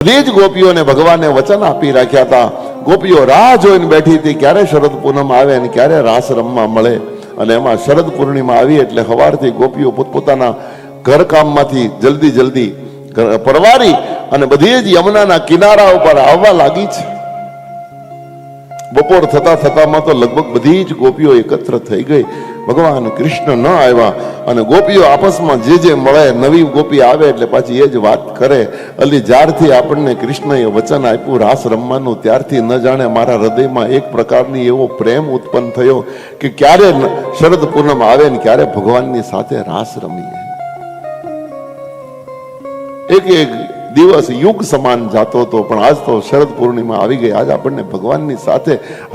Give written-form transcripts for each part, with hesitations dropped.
બધી જ ગોપીઓને ભગવાને વચન આપી રાખ્યા હતા. ગોપીઓ રાહ જોઈને બેઠી હતી ક્યારે શરદ પૂનમ આવે અને ક્યારે રાસ રમવા મળે. અને એમાં શરદ પૂર્ણિમા આવી એટલે સવારથી ગોપીઓ પોતપોતાના ઘરકામમાંથી જલ્દી પરવારી અને બધી જ યમુનાના કિનારા ઉપર આવવા લાગી છે. બપોર થતામાં તો લગભગ બધી જ ગોપીઓ એકત્ર થઈ ગઈ. ભગવાન કૃષ્ણ ન આવ્યા અને ગોપીઓ આપસમાં જે મળે, નવી ગોપી આવે એટલે પાછી એ જ વાત કરે. અલી જ્યારથી આપણને કૃષ્ણએ વચન આપ્યું રાસ રમવાનું, ત્યારથી ન જાણે મારા હૃદયમાં એક પ્રકારની એવો પ્રેમ ઉત્પન્ન થયો કે ક્યારે શરદ પૂનમ આવે ને ક્યારે ભગવાનની સાથે રાસ રમીએ. એક દિવસ યુગ સમાન જાતો હતો, પણ આજ તો શરદ પૂર્ણિમા આવી ગઈ. આજ આપણને ભગવાનની સાથે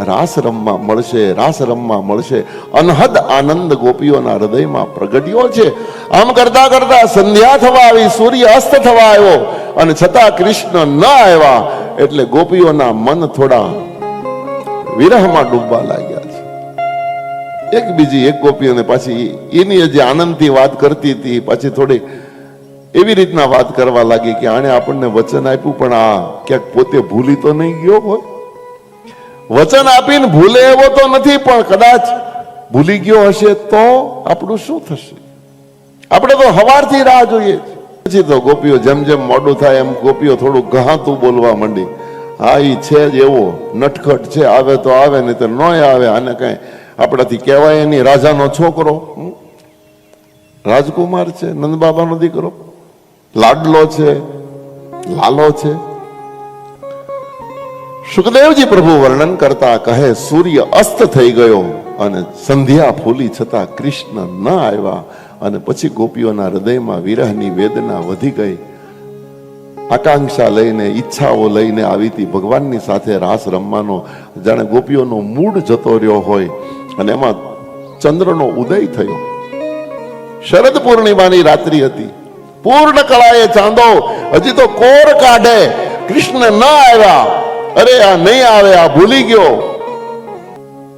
રાસ રમવા મળશે. અનહદ આનંદ ગોપીઓના હૃદયમાં પ્રગટ્યો છે. આમ કરતા કરતા સંધ્યા થવા આવી, સૂર્ય અસ્ત થવા આવ્યો અને છતાં કૃષ્ણ ન આવ્યા એટલે ગોપીઓના મન થોડા વિરહમાં ડૂબવા લાગ્યા છે. એક ગોપીઓને પાછી એની જે આનંદથી વાત કરતી હતી પાછી થોડી એવી રીતના વાત કરવા લાગી કે આણે આપણને વચન આપ્યું, પણ આ ક્યાંક પોતે ભૂલી તો નહીં ગયો હોય. વચન આપીને ભૂલે એવો તો નથી, પણ કદાચ ભૂલી ગયો હશે તો આપણું શું થશે? આપણે તો હવારથી રાહ જોઈએ. પછી તો ગોપીઓ જેમ મોડું થાય એમ ગોપીઓ થોડું ગહાતું બોલવા માંડી. હા, ઈ છે જ એવો નટખટ છે, આવે તો આવે નહીં તો ન આવે. આને કઈ આપણાથી કહેવાય નહીં. રાજાનો છોકરો, રાજકુમાર છે, નંદબાબાનો દીકરો, લાડલો છે, લાલો છે. સુખદેવજી પ્રભુ વર્ણન કરતા કહે સૂર્ય અસ્ત થઈ ગયો અને સંધ્યા ફૂલી છતાં કૃષ્ણ ન આવ્યા. અને પછી ગોપીઓના હૃદયમાં વિરહની વેદના વધી ગઈ. આકાંક્ષા લઈને, ઈચ્છાઓ લઈને આવી હતી ભગવાનની સાથે રાસ રમવાનો. જાણે ગોપીઓનો મૂડ જતો રહ્યો હોય. અને એમાં ચંદ્રનો ઉદય થયો. શરદ પૂર્ણિમાની રાત્રિ હતી. પૂર્ણ કળાએ ચાંદો હજી તો કોર કાઢે. કૃષ્ણ ન આવ્યા. અરે આ નહીં આવે, આ ભૂલી ગયો.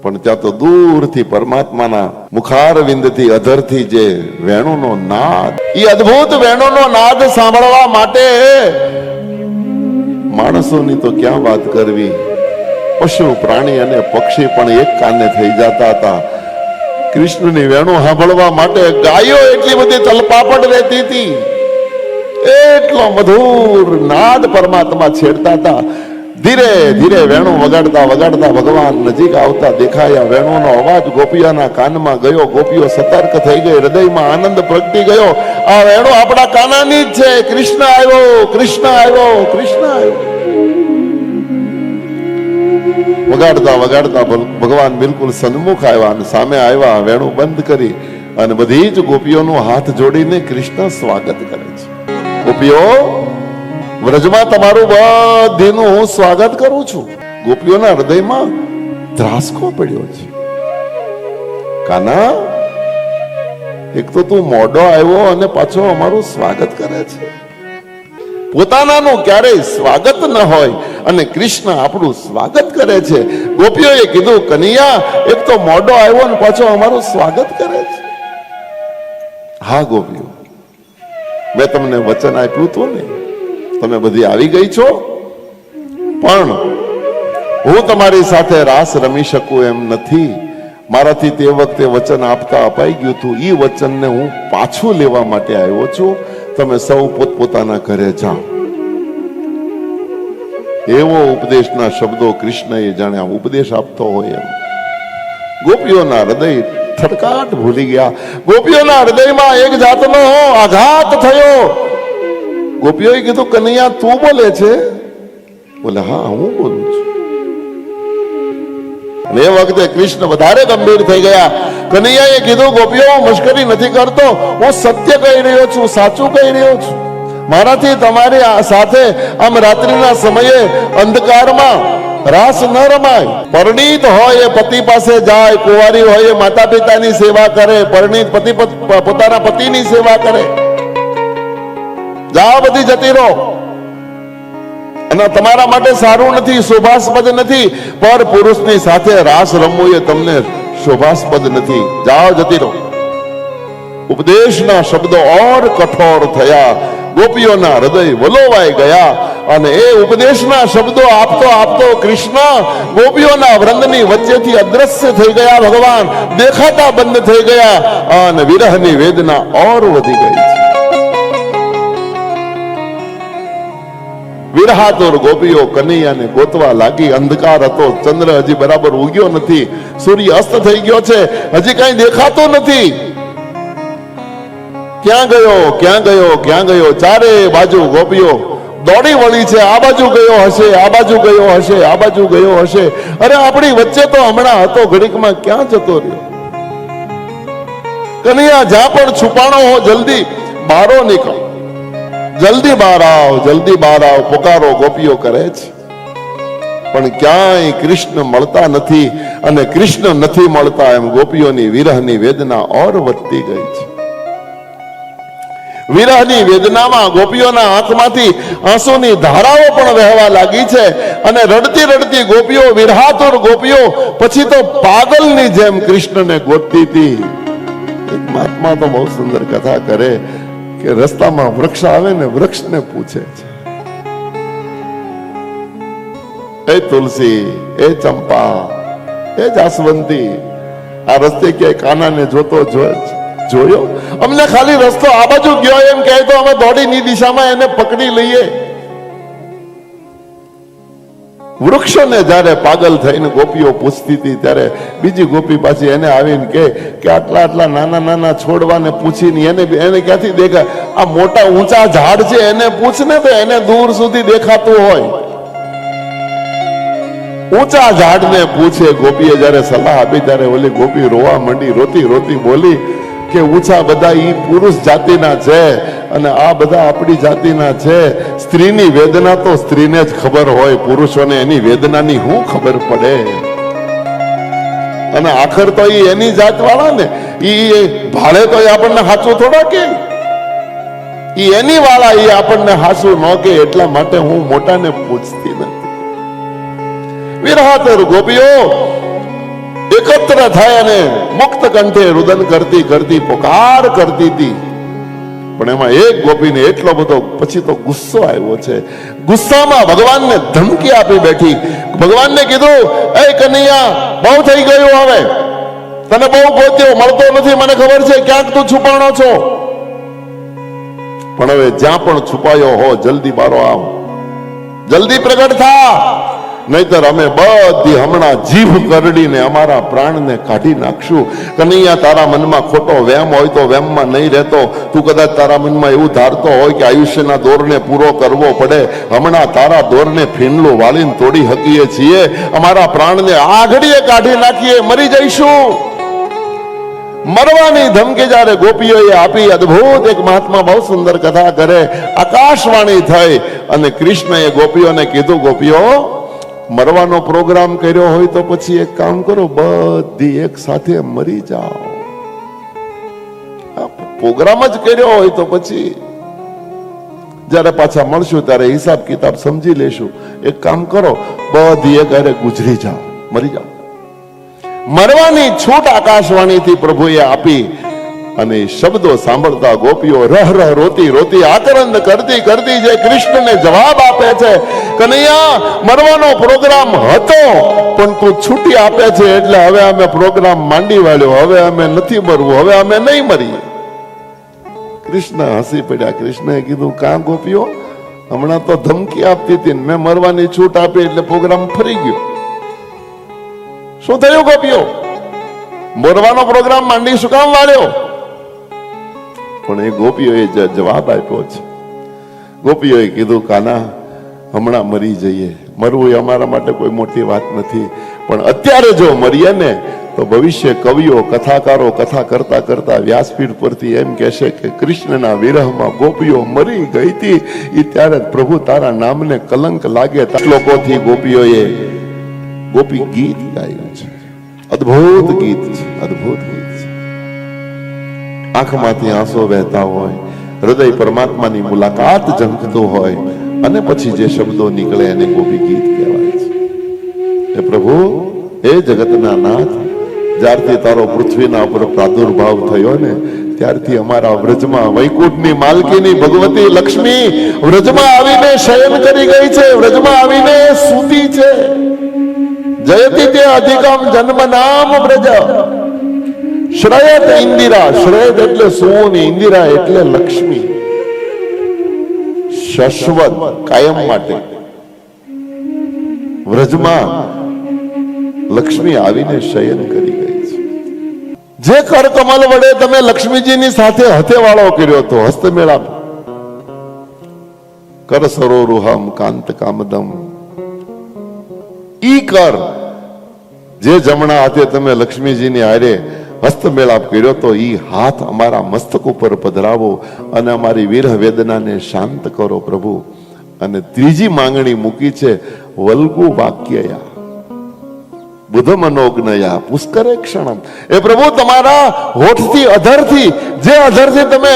પણ ત્યાં તો દૂરથી પરમાત્માના મુખારવિંદથી અધરથી જે વેણુનો નાદ, એ અદ્ભુત વેણુનો નાદ સાંભળવા માટે માણસોની તો ક્યાં વાત કરવી, પશુ પ્રાણી અને પક્ષી પણ એક કાને થઈ જતા હતા. કૃષ્ણની વેણુ સાંભળવા માટે ગાયો એટલી બધી તલપાપડ રહેતી હતી. એટલો મધુર નાદ પરમાત્મા છેડતા હતા. ધીરે ધીરે વેણુ વગાડતા ભગવાન નજીક આવતા દેખાયા. વેણુનો અવાજ ગોપીઓના કાનમાં ગયો. ગોપીઓ સતર્ક થઈ ગઈ. હૃદયમાં આનંદ પ્રગટી ગયો. આ વેણુ આપણા કાનાની જ છે. કૃષ્ણ આવ્યો. વગાડતા ભગવાન બિલકુલ સન્મુખ આવ્યા અને સામે આવ્યા. વેણુ બંધ કરી અને બધી જ ગોપીઓનું હાથ જોડીને કૃષ્ણ સ્વાગત કરે છે. ગોપીઓ, વ્રજમાં તમારું બધીનું હું સ્વાગત કરું છું. ગોપીઓના હૃદયમાં ધ્રાસકો પડ્યો છે. કાના, એક તો તું મોડો આવ્યો અને પાછો અમારું સ્વાગત કરે છે. પોતાનાનું ક્યારેય સ્વાગત ન હોય અને કૃષ્ણ આપણું સ્વાગત કરે છે. ગોપીઓએ કીધું કનૈયા, એક તો મોડો આવ્યો અને પાછો અમારું સ્વાગત કરે છે. હા ગોપીઓ, મેં તમને વચન આપ્યું હતું ને, તમે બધી આવી ગઈ છો, પણ હું તમારી સાથે રાસ રમી શકું એમ નથી. મારાથી તે વખતે વચન આપતા અપાઈ ગયું હતું. એ વચનને હું પાછું લેવા માટે આવ્યો છું. તમે સૌ પોતપોતાના ઘરે જાઓ. એવો ઉપદેશના શબ્દો કૃષ્ણએ જાણે ઉપદેશ આપતો હોય એમ. ગોપીઓના હૃદય થડકાટ ભૂલી ગયા. ગોપીઓના હૃદયમાં એક જાતનો આઘાત થયો. ગોપીઓએ કીધું કનૈયા, તું બોલે છે? બોલે હા, હું બોલું છું. અને એ વખતે કૃષ્ણ વધારે ગંભીર થઈ ગયા. કનૈયાએ કીધું ગોપીઓ, હું મશ્કરી નથી કરતો, હું સત્ય કહી રહ્યો છું, સાચું કહી રહ્યો છું. મારાથી તમારી સાથે આમ રાત્રિના સમયે અંધકારમાં રાસ ન રમાય. પરણિત હોય એ પતિ પાસે જાય, કુંવારી હોય એ માતા પિતાની સેવા કરે, પરણિત પતિ પોતાના પતિની સેવા કરે. જાઓ, બધી જતી રહો. અને તમારા માટે સારું નથી, શોભાસ્પદ નથી. પર પુરુષની સાથે રાસ રમવું એ તમને શોભાસ્પદ નથી. જાઓ, જતી રહો. ઉપદેશના શબ્દો ઓર કઠોર થયા. ગોપીઓના હૃદય વલોવાઈ ગયા અને એ ઉપદેશના શબ્દો આપતો આપતો કૃષ્ણ ગોપીઓના વૃંદની વચ્ચેથી અદ્રશ્ય થઈ ગયા. ભગવાન દેખાતા બંધ થઈ ગયા અને વિરહની વેદના ઓર વધી ગઈ છે. વિરહાતુર ગોપીઓ કનૈયાને ગોતવા લાગી. અંધકાર હતો, ચંદ્ર હજી બરાબર ઉગ્યો નથી, સૂર્ય અસ્ત થઈ ગયો છે, હજી કઈ દેખાતો નથી. ક્યાં ગયો, ક્યાં ગયો, ક્યાં ગયો? ચારે બાજુ ગોપીઓ દોડી વળી છે. આ બાજુ ગયો હશે, આ બાજુ ગયો હશે, આ બાજુ ગયો હશે. અરે આપણી વચ્ચે તો હમણાં હતો, ઘડીકમાં ક્યાં જતો રહ્યો? કનૈયા જ્યાં પણ છુપાણો હો, જલ્દી બારો નીકળ, જલ્દી બહાર આવ, જલ્દી બહાર આવ, પુકારો ગોપીઓ કરે છે. પણ ક્યાંય કૃષ્ણ મળતા નથી. અને કૃષ્ણ નથી મળતા એમ ગોપીઓની વિરહની વેદના ઓર વધતી ગઈ છે. વિરહની વેદનામાં ગોપીઓના આંખમાંથી આંસુની ધારાઓ પણ વહેવા લાગી છે. અને રડતી રડતી ગોપીઓ, વિરહાતુર ગોપીઓ પછી તો પાગલની જેમ કૃષ્ણને ગોતતી હતી. એક મહાત્મા તો બહુ સુંદર કથા કરે કે રસ્તામાં વૃક્ષ આવે ને વૃક્ષને પૂછે છે, એ તુલસી, એ ચંપા, એ જાસવંતી, આ રસ્તે ક્યાંય કાનાને જોતો જોયો? અમને ખાલી રસ્તો આ બાજુ ગયો એમ કહે તો અમે દોડીની દિશામાં એને પકડી લઈએ. વૃક્ષોને જયારે પાગલ થઈને ગોપીઓ પૂછતી હતી ત્યારે બીજી ગોપી પાછી એને આવીને કે આટલા આટલા નાના નાના છોડવાને પૂછીને એને ક્યાંથી દેખાય? આ મોટા ઊંચા ઝાડ છે એને પૂછને તો એને દૂર સુધી દેખાતું હોય. ઊંચા ઝાડને પૂછે. ગોપીએ જયારે સલાહ આપી ત્યારે ઓલી ગોપી રોવા માંડી. રોતી રોતી બોલી કે ઊંચા બધા ઈ પુરુષ જાતિના છે અને આ બધા આપણી જાતિના છે. સ્ત્રીની વેદના તો સ્ત્રીને જ ખબર હોય, પુરુષોને એની વેદનાની શું ખબર પડે? અને આખર તો એની જાત વાળા ને, ઈ ભાડે તો આપણને સાચું થોડા કે, ઈ એની વાળા, ઈ આપણને હાસું ન કે. એટલા માટે હું મોટાને પૂછતી નથી. વિરહાતુર ગોપીઓ એકત્ર થાય અને મુક્ત કંઠે રુદન કરતી કરતી પોકાર કરતી હતી. પણ એમાં એક ગોપીને એટલો બધો પછી તો ગુસ્સો આવ્યો છે. ગુસ્સામાં ભગવાનને ધમકી આપી બેઠી. ભગવાનને કીધું, એ કનૈયા, બહુ થઈ ગયું, હવે તને બહુ ગોત્યો, મળતો નથી, મને ખબર છે ક્યાંક તું છુપાણો છો. પણ હવે જ્યાં પણ છુપાયો હો, જલ્દી બારો આવ, જલ્દી પ્રગટ થા, નહીતર અમે બધી હમણાં જીભ કરડીને અમારા પ્રાણને કાઢી નાખશું. કનૈયા, તારા મનમાં ખોટો વેમ હોય તો વેમમાં નહીં રહેતો. તું કદાચ તારા મનમાં એવું ધારતો હોય કે આયુષ્યના દોરને પૂરો કરવો પડે, હમણાં તારા દોરને ફીંડલું વાળીને તોડી શકીએ છીએ. અમારા પ્રાણને આ ઘડીએ કાઢી નાખીએ, મરી જઈશું. મરવાની ધમકી જયારે ગોપીઓએ આપી, અદ્ભુત એક મહાત્મા બહુ સુંદર કથા કરે. આકાશવાણી થઈ અને કૃષ્ણએ ગોપીઓને કીધું, ગોપીઓ, મરવાનો પ્રોગ્રામ કર્યો હોય તો પછી એક કામ કરો, બધી એક સાથે મરી જાઓ. પ્રોગ્રામ જ કર્યો હોય તો પછી જયારે પાછા મળશું ત્યારે હિસાબ કિતાબ સમજી લેશું. એક કામ કરો, બધી એક અરે ગુજરી જાઓ, મરી જાઓ. મરવાની છૂટ આકાશવાણીથી પ્રભુએ આપી. અને શબ્દો સાંભળતા ગોપીઓ રહ રહ રોતી રોતી આકરંદ કરતી કરતી જે કૃષ્ણને જવાબ આપે છે, કનૈયા, મરવાનો પ્રોગ્રામ હતો પણ તું છૂટી આપે છે એટલે હવે અમે પ્રોગ્રામ માંડી વાળ્યો, હવે અમે નથી મરવું, હવે અમે નહીં મરીએ. કૃષ્ણ હસી પડ્યા. કૃષ્ણએ કીધું, કાં ગોપીઓ, હમણાં તો ધમકી આપતી હતી, મેં મરવાની છૂટ આપી એટલે પ્રોગ્રામ ફરી ગયો. શું થયું ગોપીઓ? મરવાનો પ્રોગ્રામ માંડી શું કામ વાળ્યો? પણ એ ગોપીઓએ જવાબ આપ્યો છે. ગોપીઓએ કીધું, કાના, હમણાં મરી જઈએ, મરવું એ અમારા માટે કોઈ મોટી વાત નથી, પણ અત્યારે જો મરીએ ને તો ભવિષ્ય કવિઓ, કથાકારો કથા કરતા કરતા વ્યાસપીઠ પરથી એમ કહેશે કે કૃષ્ણના વિરહમાં ગોપીઓ મરી ગઈ હતી. એ ત્યારે પ્રભુ તારા નામને કલંક લાગે. શ્લોકોથી ગોપીઓએ ગોપી ગીત ગાયું છે. અદ્ભુત ગીત છે, અદ્ભુત ગીત છે. આંખમાંથી આંસુ વહેતા હોય, હૃદય પરમાત્માની મુલાકાત ઝંખતું હોય અને પછી જે શબ્દો નીકળે એને ગોપી ગીત કહેવાય છે. એ પ્રભુ, એ જગતના નાથ, જ્યારથી તારો પૃથ્વીના ઉપર પ્રાદુર્ભાવ થયો ને ત્યારથી અમારા વ્રજમાં વૈકુંઠની માલકીની ભગવતી લક્ષ્મી વ્રજમાં આવીને શયન કરી ગઈ છે, વ્રજમાં આવીને સૂતી છે. જયતિ તે અધિકમ જન્મ નામ વ્રજ. શ્રયત ઇન્દિરા, શ્રયત એટલે સોની, ઇન્દિરા એટલે લક્ષ્મી. શાશ્વત, કાયમ માટે વ્રજમાં લક્ષ્મી આવીને શયન કરી ગઈ છે. જે કર કમલ વડે તમે લક્ષ્મીજીની સાથે હથેવાળો કર્યો હતો, હસ્તમેળાપ, કર સરોરુહમ કાંત કામદમ, ઈ કર જે જમણા હાથે તમે લક્ષ્મીજીની હારે હસ્તમેળાપ કર્યો તો ઈ હાથ અમારા મસ્તક ઉપર પધરાવો અને અમારી વિરહ વેદનાને શાંત કરો પ્રભુ. અને ત્રીજી માંગણી મૂકી છે, વલ્ગુ વાક્યયા બુધ મનોજ્ઞયા પુષ્કરે ક્ષણમ. એ પ્રભુ તમારા હોઠથી અધરથી, જે અધરથી તમે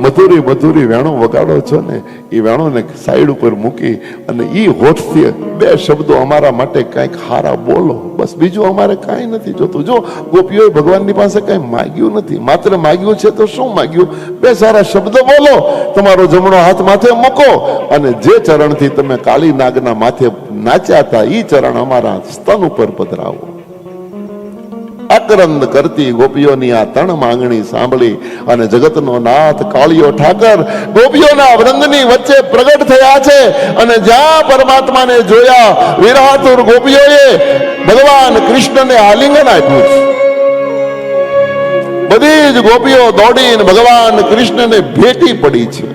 મધુરી મધુરી વેણો વગાડો છો ને, એ વેણોને સાઈડ ઉપર મૂકી અને ઈ હોઠથી બે શબ્દો અમારા માટે કંઈક હારા બોલો, બસ બીજું અમારે કાંઈ નથી જોતું. જો ગોપીઓએ ભગવાનની પાસે કાંઈ માગ્યું નથી, માત્ર માગ્યું છે તો શું માગ્યું? બે સારા શબ્દો બોલો, તમારો જમણો હાથ માથે મૂકો અને જે ચરણથી તમે કાળી નાગના માથે નાચ્યા હતા ઈ ચરણ અમારા સ્તન ઉપર પધરાવો. આક્રંદ કરતી ગોપીઓની આ ત્રણ માંગણી સાંભળી અને જગતનો નાથ કાળિયો ઠાકર ગોપીઓના વૃંદની વચ્ચે પ્રગટ થયા છે. અને જ્યાં પરમાત્માને જોયા વિરહાતુર ગોપીઓએ ભગવાન કૃષ્ણને આલિંગન આપ્યું છે. બધી જ ગોપીઓ દોડીને ભગવાન કૃષ્ણને ભેટી પડી છે.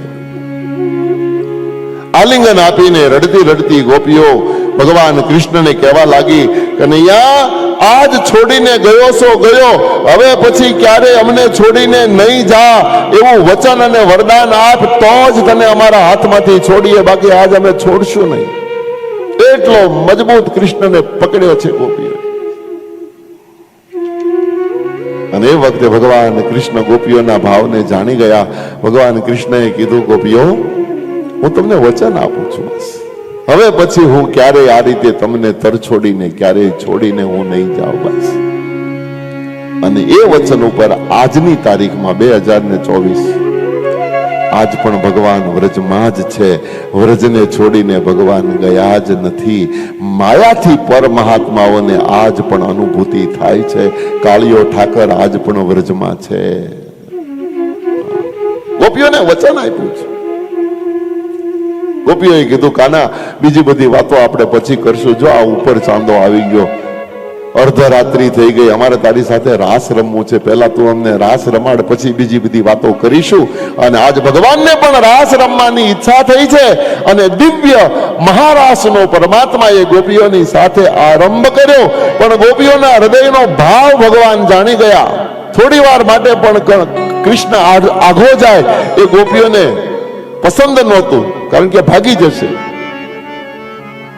આલિંગન આપીને રડતી રડતી ગોપીઓ ભગવાન કૃષ્ણને કહેવા લાગી, કનૈયા આજ છોડીને ગયો છો ગયો, હવે પછી ક્યારે અમને છોડીને નહીં જા, એવું વચન અને વરદાન આપ તો જ તને અમારા હાથમાંથી છોડીએ, બાકી આજ અમે છોડશું નહીં. એટલો મજબૂત કૃષ્ણને પકડ્યો છે ગોપીઓ. અને એ વખતે ભગવાન કૃષ્ણ ગોપીઓના ભાવને જાણી ગયા. ભગવાન કૃષ્ણએ કીધું, ગોપીઓ હું તમને વચન આપું છું, હવે પછી હું ક્યારેય આ રીતે તમને તરછોડીને ક્યારેય છોડીને હું નહીં જાઉં બસ. અને એ વચન ઉપર આજની તારીખમાં 2024 આજ પણ ભગવાન વ્રજમાં જ છે. વ્રજને છોડીને ભગવાન ગયા જ નથી. માયાથી પર મહાત્માઓને આજ પણ અનુભૂતિ થાય છે. કાળિયો ઠાકર આજ પણ વ્રજમાં છે. ગોપીઓને વચન આપ્યું છે. ગોપીઓએ કીધું, કાના બીજી બધી વાતો આપણે પછી કરશું. જો આ ઉપર ચાંદો આવી ગયો, અર્ધરાત્રિ થઈ ગઈ, અમારે તારી સાથે રાસ રમવું છે, પહેલા તું અમને રાસ રમાડ, પછી બીજી બધી વાતો કરીશું. અને આજ ભગવાનને પણ રાસ રમવાની ઈચ્છા થઈ છે અને દિવ્ય મહારાસનો પરમાત્માએ ગોપીઓની સાથે આરંભ કર્યો. પણ ગોપીઓના હૃદયનો ભાવ ભગવાન જાણી ગયા. થોડી વાર માટે પણ કૃષ્ણ આઘો જાય એ ગોપીઓને પસંદ નહોતું, કારણ કે ભાગી જશે.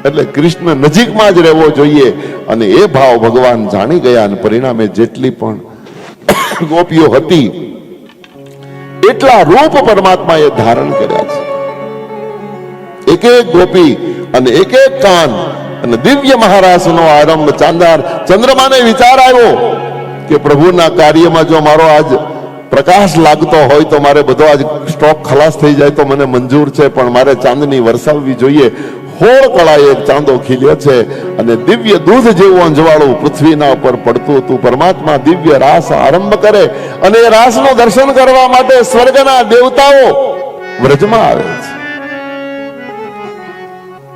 એટલે કૃષ્ણ નજીકમાં જ રહેવો જોઈએ અને એ ભાવ ભગવાન જાણી ગયા. અને પરિણામે જેટલી પણ ગોપીઓ હતી એટલા રૂપ પરમાત્માએ ધારણ કર્યા છે. એક એક ગોપી અને એક એક કાન અને દિવ્ય મહારાસનો આરંભ. ચાંદાર ચંદ્રમાને વિચાર આવ્યો કે પ્રભુના કાર્યમાં જો મારો આજ પ્રકાશ લાગતો હોય તો મારે બધો આજ સ્ટોક ખલાસ થઈ જાય તો મને મંજૂર છે, પણ મારે ચાંદની વરસાવવી જોઈએ. હોળ કળાએ એક ચાંદો ખીલ્યો છે અને દિવ્ય દૂધ જેવું અંજવાળું પૃથ્વીના ઉપર પડતું હતું. પરમાત્મા દિવ્ય રાસ આરંભ કરે અને એ રાસનું દર્શન કરવા માટે સ્વર્ગના દેવતાઓ વ્રજમાં આવે છે.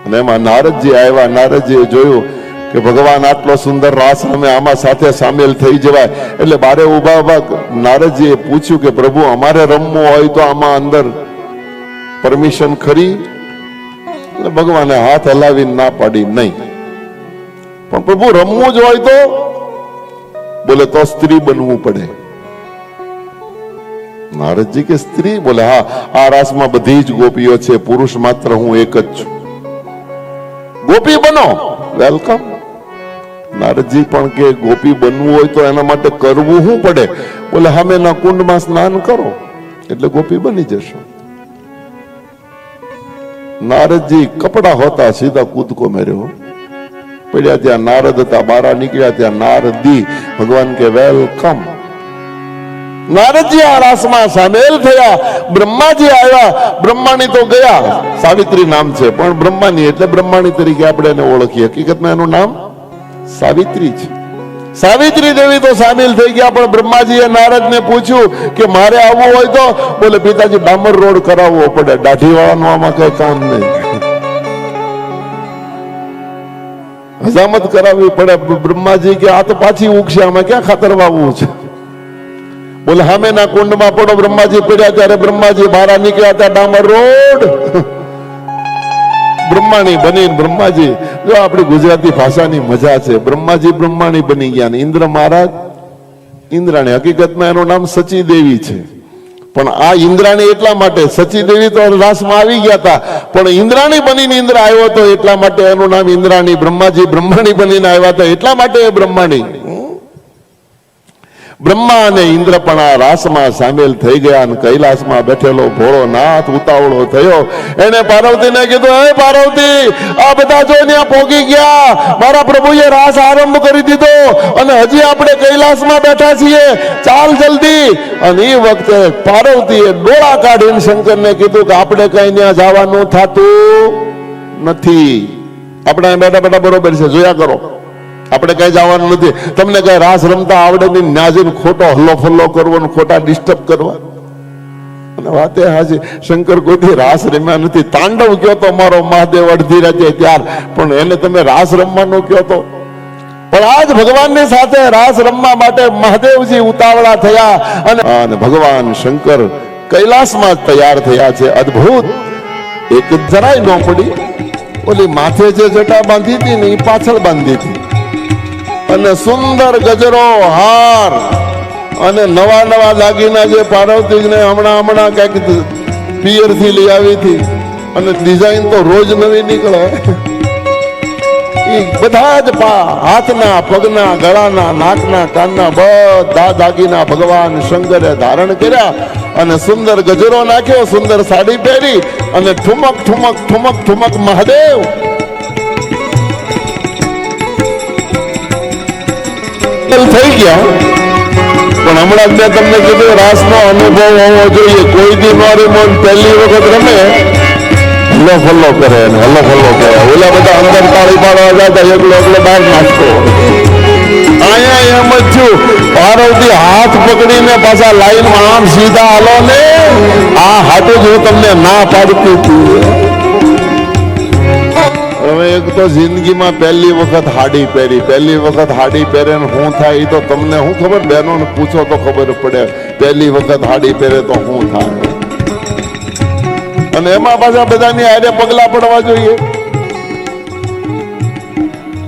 અને એમાં નારદજી આવ્યા. નારદજીએ જોયું કે ભગવાન આટલો સુંદર રાસ રમે, આમાં સાથે સામેલ થઈ જવાય. એટલે બારે ઉભા ઉભા નારદજીએ પૂછ્યું કે પ્રભુ અમારે રમવું હોય તો આમાં અંદર પરમિશન ખરી? એટલે ભગવાને હાથ હલાવીને ના પાડી, નહીં. પણ પ્રભુ રમવું જ હોય તો? બોલે તો સ્ત્રી બનવું પડે. નારદજી કે સ્ત્રી? બોલે હા, આ રાસમાં બધી જ ગોપીઓ છે, પુરુષ માત્ર હું એક જ છું. ગોપી બનો, વેલકમ. નારદજી પણ કે ગોપી બનવું હોય તો એના માટે કરવું શું પડે? બોલે હામેના કુંડમાં સ્નાન કરો એટલે ગોપી બની જશો. નારદજી કપડા હોતા સીધા કૂદકો મેર્યો. પડ્યા ત્યાં નારદ હતા, બહાર નીકળ્યા ત્યાં નારદી. ભગવાન કે વેલકમ. નારદજી આ રાસમાં સામેલ થયા. બ્રહ્માજી આવ્યા. બ્રહ્માણી તો ગયા, સાવિત્રી નામ છે, પણ બ્રહ્માની એટલે બ્રહ્માણી તરીકે આપણે એને ઓળખીએ. હકીકતમાં એનું નામ સાવિત્રી છે. સાવિત્રી દેવી તો સામેલ થઈ ગયા, પણ બ્રહ્માજીએ નારદને પૂછ્યું કે મારે આવવું હોય તો બોલે પિતાજી ડામર રોડ કરાવવો પડે, દાઢી વાળાનું આમાં કઈ કામ નહીં, હજામત કરાવવી પડે. બ્રહ્માજી કે આ તો પાછી ઉગશે, આમાં ક્યાં ખાતર વાવવું છે? બોલે સામેના કુંડમાં પડો. બ્રહ્માજી પડ્યા ત્યારે બ્રહ્માજી બહાર નીકળ્યા હતા, ડામર રોડ. બ્રહ્માણી બની બ્રહ્માજી, જો આપણી ગુજરાતી ભાષાની મજા છે. બ્રહ્માજી બ્રહ્માણી બની ગયા ને ઇન્દ્ર મહારાજ ઇન્દ્રાણી. હકીકતમાં એનું નામ સચી દેવી છે, પણ આ ઇન્દ્રાણી એટલા માટે, સચી દેવી તો રાસમાં આવી ગયા હતા, પણ ઇન્દ્રાણી બનીને ઇન્દ્ર આવ્યો હતો એટલા માટે એનું નામ ઇન્દ્રાણી. બ્રહ્માજી બ્રહ્માણી બનીને આવ્યા હતા એટલા માટે એ બ્રહ્માણી. બ્રહ્મા અને ઇન્દ્ર પણ આ રાસમાં સામેલ થઈ ગયા અને કૈલાસમાં બેઠેલો ભોળોનાથ ઉતાવળો થયો. એને પાર્વતીને કીધું, હે પાર્વતી, આ બધા જો ત્યાં પહોંચી ગયા, મારા પ્રભુએ રાસ આરંભ કરી દીધો અને હજી આપણે કૈલાસમાં બેઠા છીએ, ચાલ જલ્દી. અને એ વખતે પાર્વતીએ ડોળા કાઢીને શંકરને કીધું કે આપણે કઈ ત્યાં જવાનું થતું નથી, આપણે બેઠા બેઠા બરોબર છે, જોયા કરો, આપણે કઈ જવાનું નથી. તમને કઈ રાસ રમતા આવડે નહીં, નાજીને ખોટો હલ્લો ફલ્લો કરવો, ખોટા ડિસ્ટર્બ કરવા. અને વાતે હાજી, શંકર કોઈથી રાસ રમ્યા નથી. તાંડવ કયો તો મારો મહાદેવ અડધી રાતે ત્યાર, પણ એને તમે રાસ રમવાનું કયો તો. પણ આજ ભગવાનની સાથે રાસ રમવા માટે મહાદેવજી ઉતાવળા થયા અને ભગવાન શંકર કૈલાસમાં તૈયાર થયા છે. અદ્ભુત. એક જરાય ન પડી. ઓલી માથે જે જટા બાંધી હતી ને એ પાછળ બાંધી હતી, અને સુંદર ગજરો, હાર અને નવા નવા દાગીના જે પાર્વતીને હમણાં કઈક પિયર થી લઈ આવી હતી, અને ડિઝાઇન તો રોજ નવી નીકળે. એ બધા જ હાથના, પગના, ગળાના, નાકના, કાનના બધા દાગીના ભગવાન શંકરે ધારણ કર્યા અને સુંદર ગજરો નાખ્યો, સુંદર સાડી પહેરી અને ઠુમક ઠુમક ઠુમક ઠુમક મહાદેવ. થઈ ગયા. પણ હમણાં મેં તમને કીધું રાસનો અનુભવ હોવો જોઈએ. કોઈ દી મારી મન પહેલી વખત રમે હલ્લો ફલ્લો કરે, હલ્લો ફલ્લો કરે. ઓલા બધા અંદર તાળી પાડવા જતા, એકલો એકલો બહાર નાખતો. અહીંયા એમ જ થયું, પાર્વતી હાથ પકડીને પાછા લાઈનમાં આમ સીધા હાલો ને, આ હાટું જ હું તમને ના પાડતી હતી. હવે એક તો જિંદગીમાં પહેલી વખત હાડી પહેરી, પહેલી વખત હાડી પહેરે ને શું થાય એ તો તમને શું ખબર? બહેનોને પૂછો તો ખબર પડે, પહેલી વખત હાડી પહેરે તો શું થાય. અને એમાં પાછા બધાની હારે પગલા પડવા જોઈએ,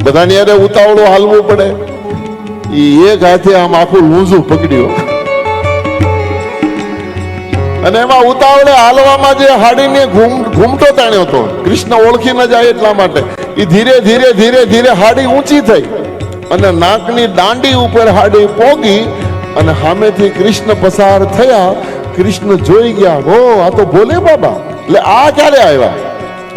બધાની હારે ઉતાવળું હાલવું પડે. એ એક હાથે આમ આખું લૂંઝું પકડ્યું, અને એમાં ઉતાવળે હાલવામાં જે હાડીને ઘૂમતો તાણ્યો હતો, કૃષ્ણ ઓળખી ન જાય એટલા માટે એ ધીરે ધીરે ધીરે ધીરે હાડી ઊંચી થઈ અને નાકની દાંડી ઉપર હાડી પોગી અને સામેથી કૃષ્ણ પસાર થયા. કૃષ્ણ જોઈ ગયા, ઓ આ તો ભોલે બાબા. એટલે આ ક્યારે આવ્યા?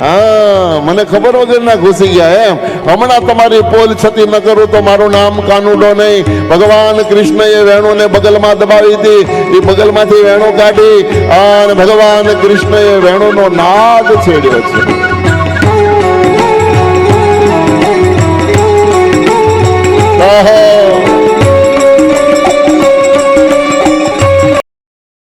હા, મને ખબર વગર ના ઘૂસી ગયા એમ. હમણાં તમારી પોલ છતી ન કરું તો મારું નામ કાનુડો નહીં. ભગવાન કૃષ્ણએ વેણુને બગલમાં દબાવી હતી, એ બગલમાંથી વેણુ કાઢી અને ભગવાન કૃષ્ણએ વેણુનો નાદ છેડ્યો છે.